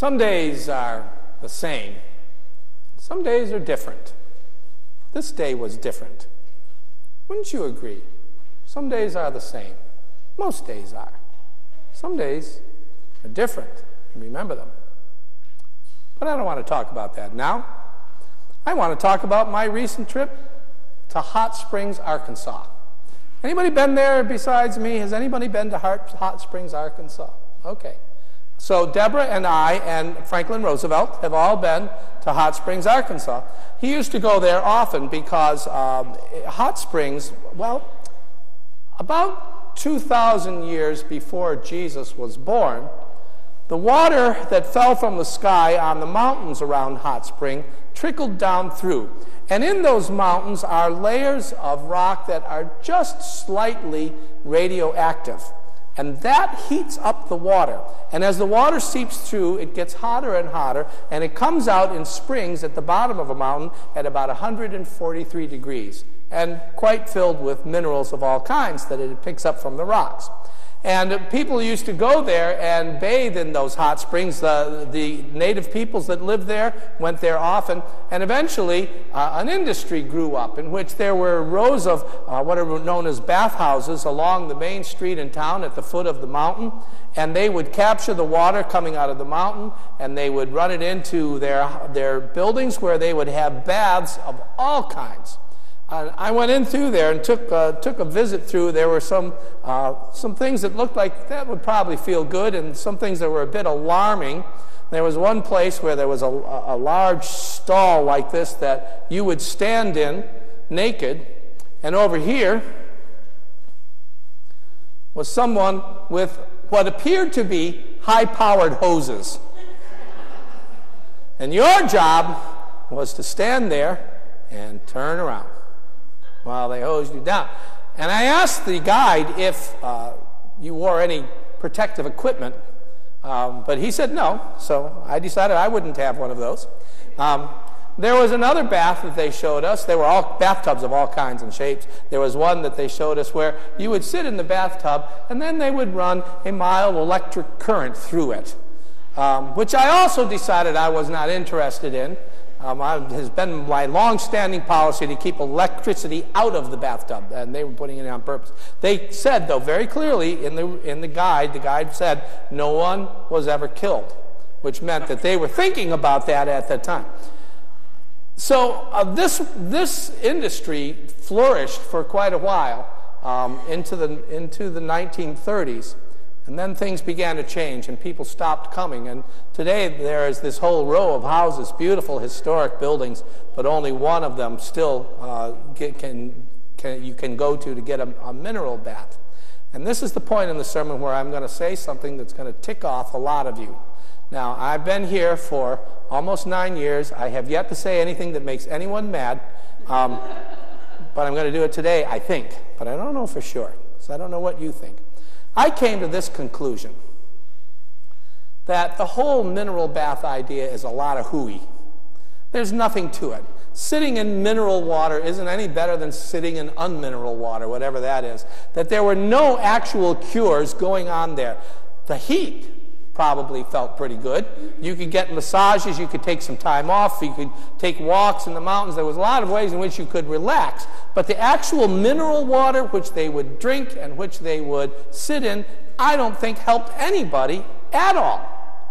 Some days are the same. Some days are different. This day was different. Wouldn't you agree? Some days are the same. Most days are. Some days are different. Remember them. But I don't want to talk about that now. I want to talk about my recent trip to Hot Springs, Arkansas. Anybody been there besides me? Has anybody been to Hot Springs, Arkansas? Okay. So Deborah and I and Franklin Roosevelt have all been to Hot Springs, Arkansas. He used to go there often because Hot Springs, well, about 2,000 years before Jesus was born, the water that fell from the sky on the mountains around Hot Spring trickled down through. And in those mountains are layers of rock that are just slightly radioactive. And that heats up the water. And as the water seeps through, it gets hotter and hotter, and it comes out in springs at the bottom of a mountain at about 143 degrees, and quite filled with minerals of all kinds that it picks up from the rocks. And people used to go there and bathe in those hot springs. The native peoples that lived there went there often. And eventually, an industry grew up in which there were rows of what are known as bathhouses along the main street in town at the foot of the mountain. And they would capture the water coming out of the mountain, and they would run it into their buildings where they would have baths of all kinds. I went in through there and took a visit through. There were some things that looked like that would probably feel good, and some things that were a bit alarming. There was one place where there was a large stall like this that you would stand in naked, and over here was someone with what appeared to be high-powered hoses. And your job was to stand there and turn around while they hosed you down. And I asked the guide if you wore any protective equipment, but he said no, so I decided I wouldn't have one of those. There was another bath that they showed us. They were all bathtubs of all kinds and shapes. There was one that they showed us where you would sit in the bathtub, and then they would run a mild electric current through it, which I also decided I was not interested in. It has been my long-standing policy to keep electricity out of the bathtub, and they were putting it on purpose. They said, though, very clearly in the guide said no one was ever killed, which meant that they were thinking about that at the time. So this industry flourished for quite a while into the 1930s. And then things began to change, and people stopped coming. And today there is this whole row of houses, beautiful historic buildings, but only one of them still you can go to get a mineral bath. And this is the point in the sermon where I'm going to say something that's going to tick off a lot of you. Now, I've been here for almost 9 years. I have yet to say anything that makes anyone mad, but I'm going to do it today, I think. But I don't know for sure, so I don't know what you think. I came to this conclusion, that the whole mineral bath idea is a lot of hooey. There's nothing to it. Sitting in mineral water isn't any better than sitting in unmineral water, whatever that is. That there were no actual cures going on there. The heat probably felt pretty good. You could get massages, you could take some time off, you could take walks in the mountains. There was a lot of ways in which you could relax. But the actual mineral water which they would drink and which they would sit in, I don't think helped anybody at all.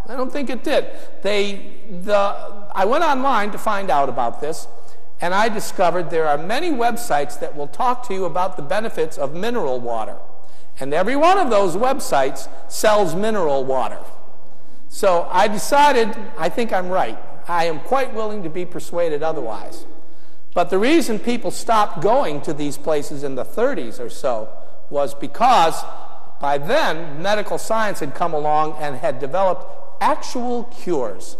I don't think it did. I went online to find out about this, and I discovered there are many websites that will talk to you about the benefits of mineral water. And every one of those websites sells mineral water. So I decided, I think I'm right. I am quite willing to be persuaded otherwise. But the reason people stopped going to these places in the 30s or so was because by then medical science had come along and had developed actual cures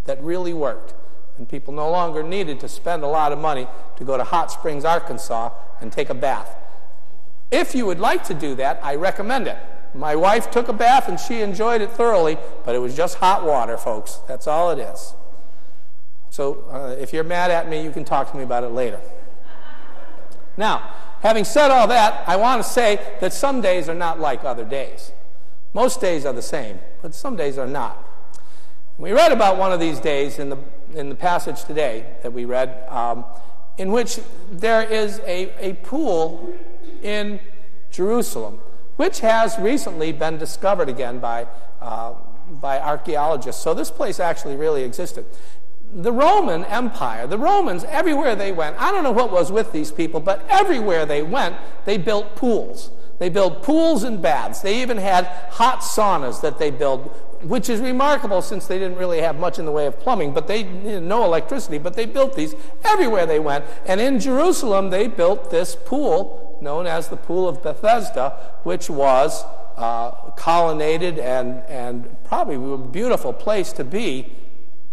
that really worked. And people no longer needed to spend a lot of money to go to Hot Springs, Arkansas and take a bath. If you would like to do that, I recommend it. My wife took a bath and she enjoyed it thoroughly, but it was just hot water, folks. That's all it is. So if you're mad at me, you can talk to me about it later. Now, having said all that, I want to say that some days are not like other days. Most days are the same, but some days are not. We read about one of these days in the passage today that we read, in which there is a pool in Jerusalem, which has recently been discovered again by archaeologists. So this place actually really existed. The Roman Empire, the Romans, everywhere they went, I don't know what was with these people, but everywhere they went, they built pools. They built pools and baths. They even had hot saunas that they built, which is remarkable since they didn't really have much in the way of plumbing, but they needed no electricity, but they built these everywhere they went. And in Jerusalem, they built this pool known as the Pool of Bethesda, which was colonnaded and probably a beautiful place to be,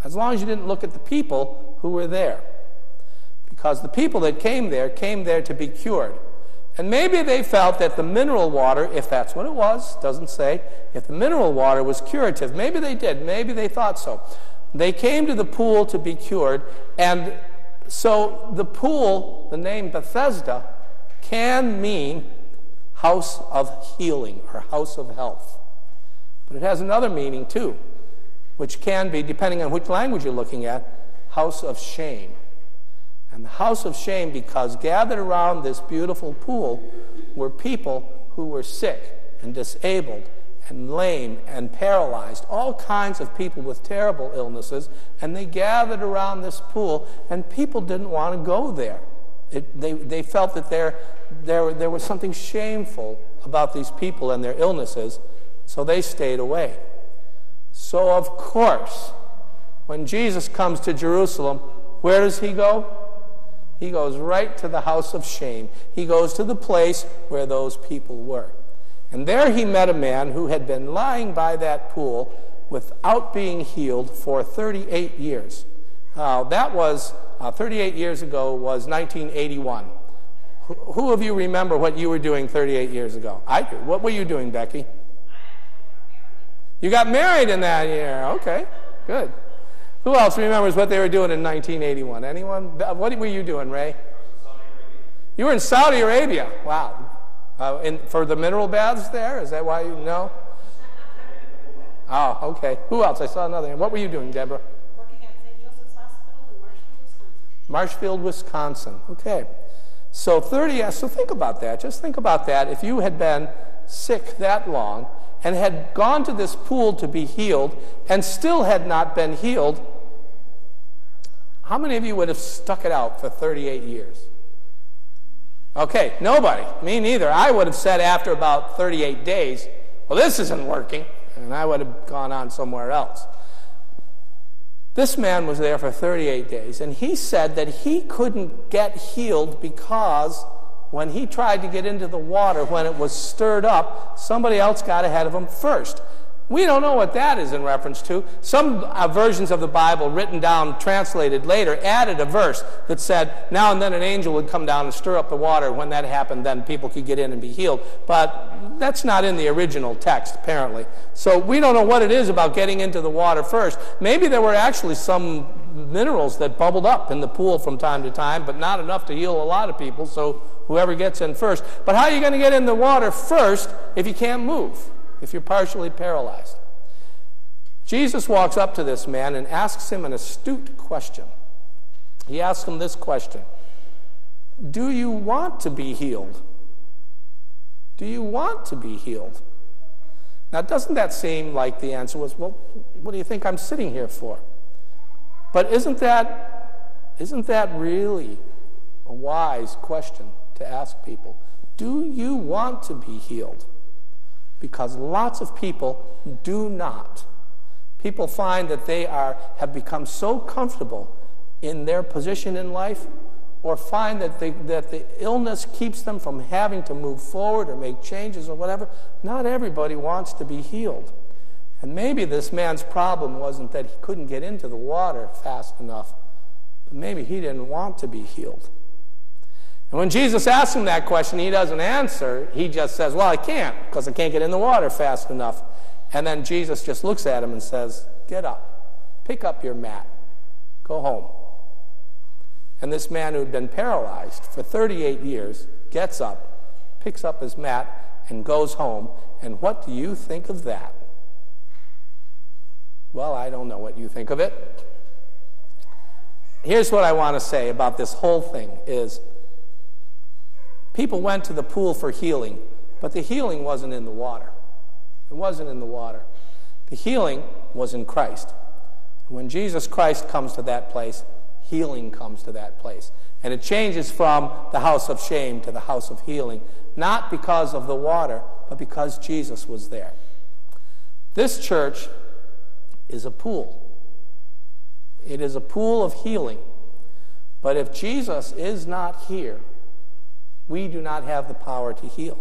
as long as you didn't look at the people who were there. Because the people that came there to be cured. And maybe they felt that the mineral water, if that's what it was, doesn't say, if the mineral water was curative. Maybe they did. Maybe they thought so. They came to the pool to be cured. And so the pool, the name Bethesda, can mean house of healing or house of health. But it has another meaning too, which can be, depending on which language you're looking at, house of shame. And the house of shame, because gathered around this beautiful pool were people who were sick and disabled and lame and paralyzed, all kinds of people with terrible illnesses, and they gathered around this pool, and people didn't want to go there. They felt that there was something shameful about these people and their illnesses, so they stayed away. So, of course, when Jesus comes to Jerusalem, where does he go? He goes right to the house of shame. He goes to the place where those people were. And there he met a man who had been lying by that pool without being healed for 38 years. That was, 38 years ago was 1981. Who of you remember what you were doing 38 years ago? I do. What were you doing, Becky? You got married in that year. Okay, good. Who else remembers what they were doing in 1981? Anyone? What were you doing, Ray? You were in Saudi Arabia. Wow. For the mineral baths there? Is that why you know? Oh, okay. Who else? I saw another. What were you doing, Deborah? Working at St. Joseph's Hospital in Marshfield, Wisconsin. Marshfield, Wisconsin. Okay. So think about that. Just think about that. If you had been sick that long and had gone to this pool to be healed and still had not been healed, how many of you would have stuck it out for 38 years? Okay, nobody. Me neither. I would have said after about 38 days, well, this isn't working, and I would have gone on somewhere else. This man was there for 38 days, and he said that he couldn't get healed because when he tried to get into the water, when it was stirred up, somebody else got ahead of him first. We don't know what that is in reference to. Some versions of the Bible written down, translated later, added a verse that said, now and then an angel would come down and stir up the water. When that happened, then people could get in and be healed. But that's not in the original text, apparently. So we don't know what it is about getting into the water first. Maybe there were actually some minerals that bubbled up in the pool from time to time, but not enough to heal a lot of people, so whoever gets in first. But how are you going to get in the water first if you can't move? If you're partially paralyzed? Jesus walks up to this man and asks him an astute question. He asks him this question: do you want to be healed? Do you want to be healed? Now, doesn't that seem like the answer was, well, what do you think I'm sitting here for? But isn't that really a wise question to ask people? Do you want to be healed? Because lots of people do not. People find that they have become so comfortable in their position in life, or find that the illness keeps them from having to move forward or make changes or whatever. Not everybody wants to be healed. And maybe this man's problem wasn't that he couldn't get into the water fast enough, but maybe he didn't want to be healed. And when Jesus asks him that question, he doesn't answer. He just says, well, I can't, because I can't get in the water fast enough. And then Jesus just looks at him and says, get up, pick up your mat, go home. And this man who had been paralyzed for 38 years gets up, picks up his mat, and goes home. And what do you think of that? Well, I don't know what you think of it. Here's what I want to say about this whole thing is people went to the pool for healing, but the healing wasn't in the water. It wasn't in the water. The healing was in Christ. When Jesus Christ comes to that place, healing comes to that place. And it changes from the house of shame to the house of healing, not because of the water, but because Jesus was there. This church is a pool. It is a pool of healing. But if Jesus is not here, we do not have the power to heal.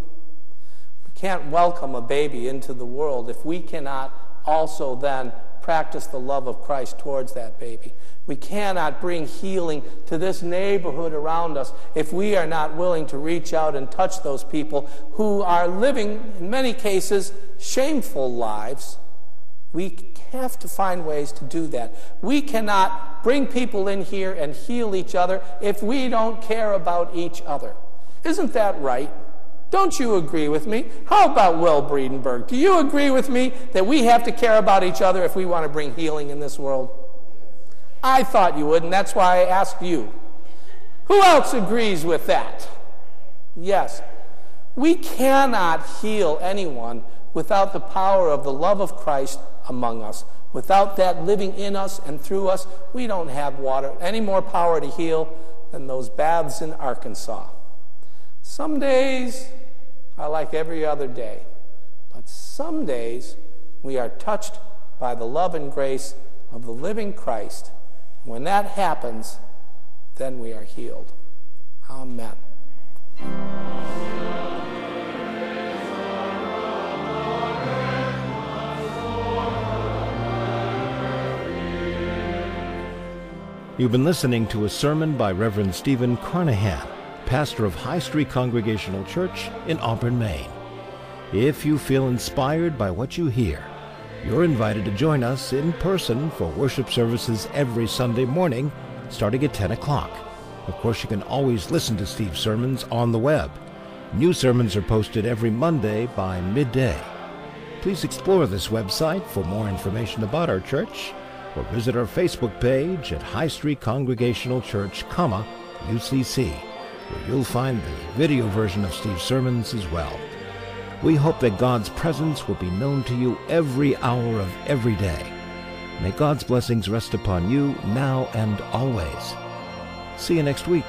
We can't welcome a baby into the world if we cannot also then practice the love of Christ towards that baby. We cannot bring healing to this neighborhood around us if we are not willing to reach out and touch those people who are living, in many cases, shameful lives. We have to find ways to do that. We cannot bring people in here and heal each other if we don't care about each other. Isn't that right? Don't you agree with me? How about Will Breedenberg? Do you agree with me that we have to care about each other if we want to bring healing in this world? I thought you would, and that's why I asked you. Who else agrees with that? Yes. We cannot heal anyone without the power of the love of Christ among us. Without that living in us and through us, we don't have any more power to heal than those baths in Arkansas. Some days are like every other day, but some days we are touched by the love and grace of the living Christ. When that happens, then we are healed. Amen. You've been listening to a sermon by Reverend Stephen Carnahan, pastor of High Street Congregational Church in Auburn, Maine. If you feel inspired by what you hear, you're invited to join us in person for worship services every Sunday morning, starting at 10 o'clock. Of course, you can always listen to Steve's sermons on the web. New sermons are posted every Monday by midday. Please explore this website for more information about our church, or visit our Facebook page at High Street Congregational Church, UCC, where you'll find the video version of Steve's sermons as well. We hope that God's presence will be known to you every hour of every day. May God's blessings rest upon you now and always. See you next week.